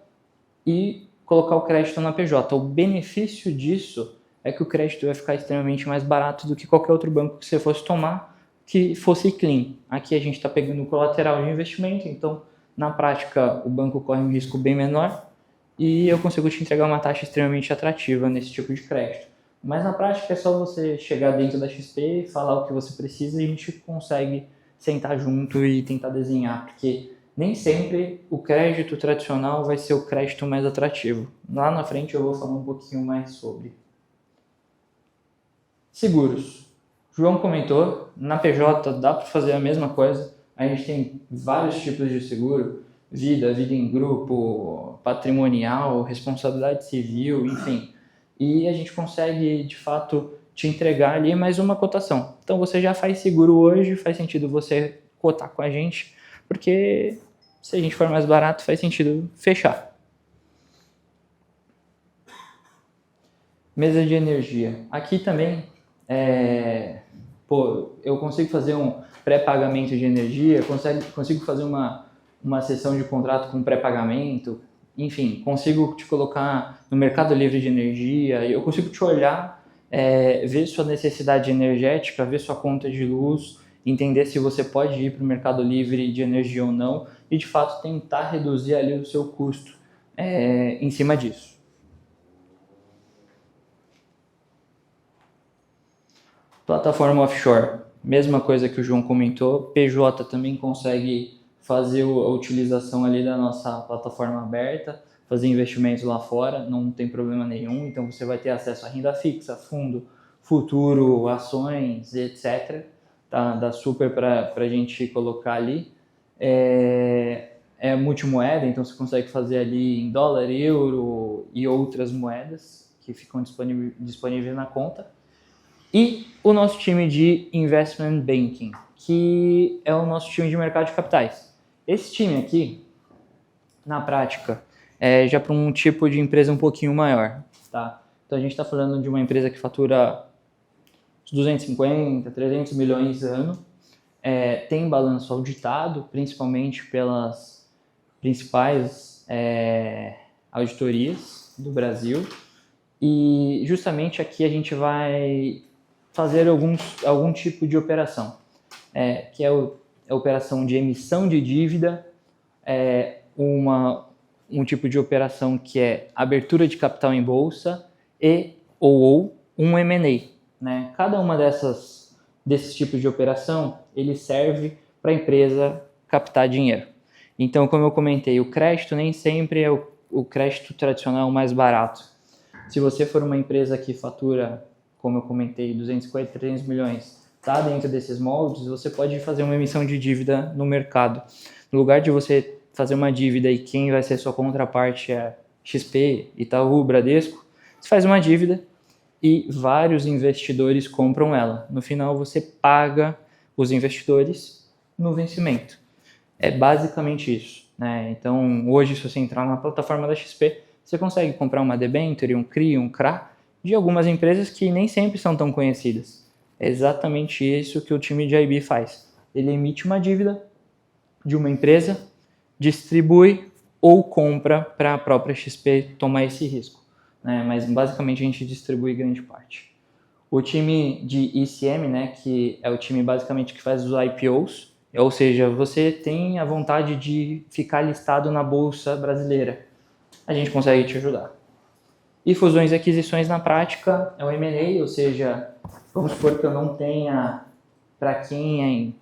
[SPEAKER 4] e colocar o crédito na PJ. O benefício disso é que o crédito vai ficar extremamente mais barato do que qualquer outro banco que você fosse tomar, que fosse clean. Aqui a gente está pegando o colateral de investimento, então na prática o banco corre um risco bem menor e eu consigo te entregar uma taxa extremamente atrativa nesse tipo de crédito. Mas na prática é só você chegar dentro da XP, falar o que você precisa e a gente consegue sentar junto e tentar desenhar, porque nem sempre o crédito tradicional vai ser o crédito mais atrativo. Lá na frente eu vou falar um pouquinho mais sobre. Seguros. João comentou, na PJ dá para fazer a mesma coisa. A gente tem vários tipos de seguro, vida em grupo, patrimonial, responsabilidade civil, enfim. E a gente consegue, de fato, te entregar ali mais uma cotação. Então você já faz seguro hoje, faz sentido você cotar com a gente, porque se a gente for mais barato, faz sentido fechar. Mesa de energia. Aqui também, eu consigo fazer um pré-pagamento de energia, consigo fazer uma sessão de contrato com pré-pagamento, enfim, consigo te colocar no mercado livre de energia, eu consigo te olhar, ver sua necessidade energética, ver sua conta de luz, entender se você pode ir para o mercado livre de energia ou não e, de fato, tentar reduzir ali o seu custo em cima disso. Plataforma offshore, mesma coisa que o João comentou, PJ também consegue fazer a utilização ali da nossa plataforma aberta, fazer investimentos lá fora, não tem problema nenhum, então você vai ter acesso a renda fixa, fundo, futuro, ações, etc. Tá? Dá super para a gente colocar ali. É multimoeda, então você consegue fazer ali em dólar, euro e outras moedas que ficam disponíveis na conta. E o nosso time de Investment Banking, que é o nosso time de mercado de capitais. Esse time aqui, na prática, é já para um tipo de empresa um pouquinho maior. Tá? Então a gente está falando de uma empresa que fatura 250, 300 milhões ano, tem balanço auditado, principalmente pelas principais auditorias do Brasil. E justamente aqui a gente vai fazer algum tipo de operação, que é a operação de emissão de dívida, um tipo de operação que é abertura de capital em bolsa ou um M&A. Né? Cada uma desses tipos de operação, ele serve para a empresa captar dinheiro. Então, como eu comentei, o crédito nem sempre é o crédito tradicional mais barato. Se você for uma empresa que fatura, como eu comentei, 250, 300 milhões, está dentro desses moldes, você pode fazer uma emissão de dívida no mercado. No lugar de você fazer uma dívida e quem vai ser sua contraparte é XP, Itaú, Bradesco, você faz uma dívida e vários investidores compram ela. No final, você paga os investidores no vencimento. É basicamente isso. Né? Então, hoje, se você entrar na plataforma da XP, você consegue comprar uma debenture, um CRI, um CRA, de algumas empresas que nem sempre são tão conhecidas. É exatamente isso que o time de IB faz. Ele emite uma dívida de uma empresa, distribui ou compra para a própria XP tomar esse risco. Né? Mas basicamente a gente distribui grande parte. O time de ECM, né, que é o time basicamente que faz os IPOs, ou seja, você tem a vontade de ficar listado na Bolsa Brasileira, a gente consegue te ajudar. E fusões e aquisições na prática é o M&A, ou seja, vamos supor que eu não tenha para quem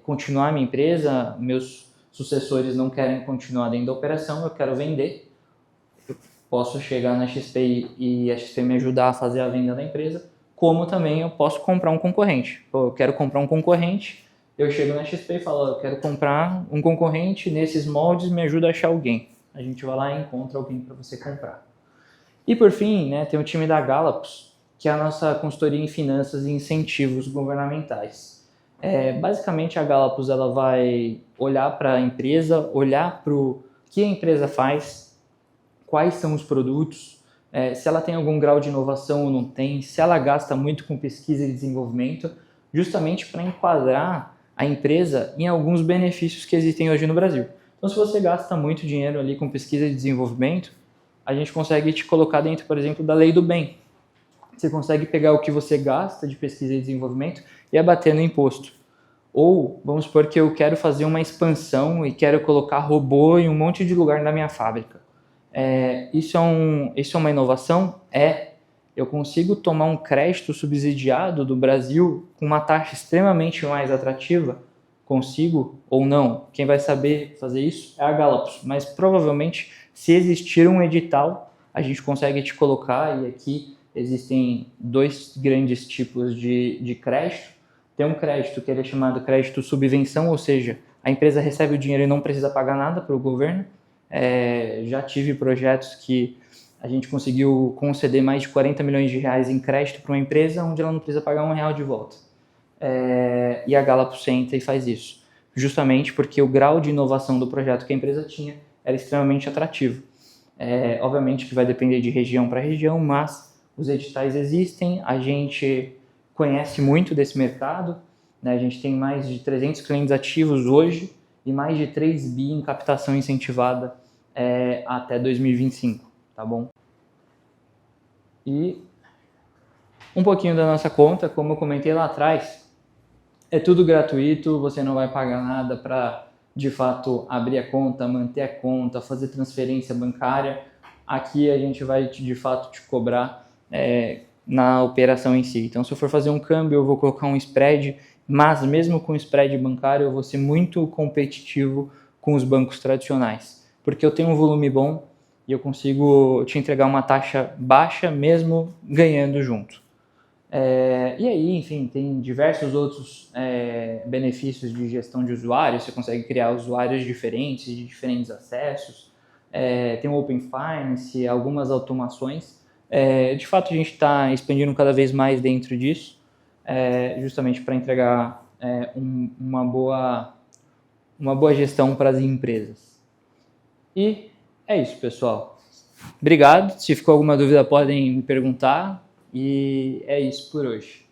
[SPEAKER 4] continuar a minha empresa, meus sucessores não querem continuar dentro da operação, eu quero vender, eu posso chegar na XP e a XP me ajudar a fazer a venda da empresa, como também eu posso comprar um concorrente. Eu quero comprar um concorrente, eu chego na XP e falo, eu quero comprar um concorrente nesses moldes, me ajuda a achar alguém. A gente vai lá e encontra alguém para você comprar. E por fim, né, tem o time da Galapos, que é a nossa consultoria em finanças e incentivos governamentais. Basicamente a Galapos ela vai olhar para a empresa, olhar para o que a empresa faz, quais são os produtos, se ela tem algum grau de inovação ou não tem, se ela gasta muito com pesquisa e desenvolvimento, justamente para enquadrar a empresa em alguns benefícios que existem hoje no Brasil. Então, se você gasta muito dinheiro ali com pesquisa e desenvolvimento, a gente consegue te colocar dentro, por exemplo, da lei do bem. Você consegue pegar o que você gasta de pesquisa e desenvolvimento e abater no imposto. Ou, vamos supor que eu quero fazer uma expansão e quero colocar robô em um monte de lugar na minha fábrica. Isso é uma inovação? Eu consigo tomar um crédito subsidiado do Brasil com uma taxa extremamente mais atrativa? Consigo ou não? Quem vai saber fazer isso é a Galapos, mas provavelmente se existir um edital, a gente consegue te colocar, e aqui existem dois grandes tipos de crédito. Tem um crédito que ele é chamado crédito subvenção, ou seja, a empresa recebe o dinheiro e não precisa pagar nada para o governo. Já tive projetos que a gente conseguiu conceder mais de 40 milhões de reais em crédito para uma empresa onde ela não precisa pagar R$1 de volta. E a Galapos entra e faz isso. justamente porque o grau de inovação do projeto que a empresa tinha era extremamente atrativo. Obviamente que vai depender de região para região, mas os editais existem, a gente conhece muito desse mercado, né? A gente tem mais de 300 clientes ativos hoje e mais de 3 bi em captação incentivada até 2025, tá bom? E um pouquinho da nossa conta, como eu comentei lá atrás, é tudo gratuito, você não vai pagar nada para, de fato, abrir a conta, manter a conta, fazer transferência bancária. Aqui a gente vai, de fato, te cobrar na operação em si. Então, se eu for fazer um câmbio, eu vou colocar um spread, mas mesmo com spread bancário, eu vou ser muito competitivo com os bancos tradicionais, porque eu tenho um volume bom e eu consigo te entregar uma taxa baixa mesmo ganhando junto. E aí, enfim, tem diversos outros benefícios de gestão de usuários, você consegue criar usuários diferentes, de diferentes acessos, tem o Open Finance, algumas automações. De fato, a gente está expandindo cada vez mais dentro disso, justamente para entregar uma boa gestão para as empresas. E é isso, pessoal. Obrigado. Se ficou alguma dúvida, podem me perguntar. E é isso por hoje.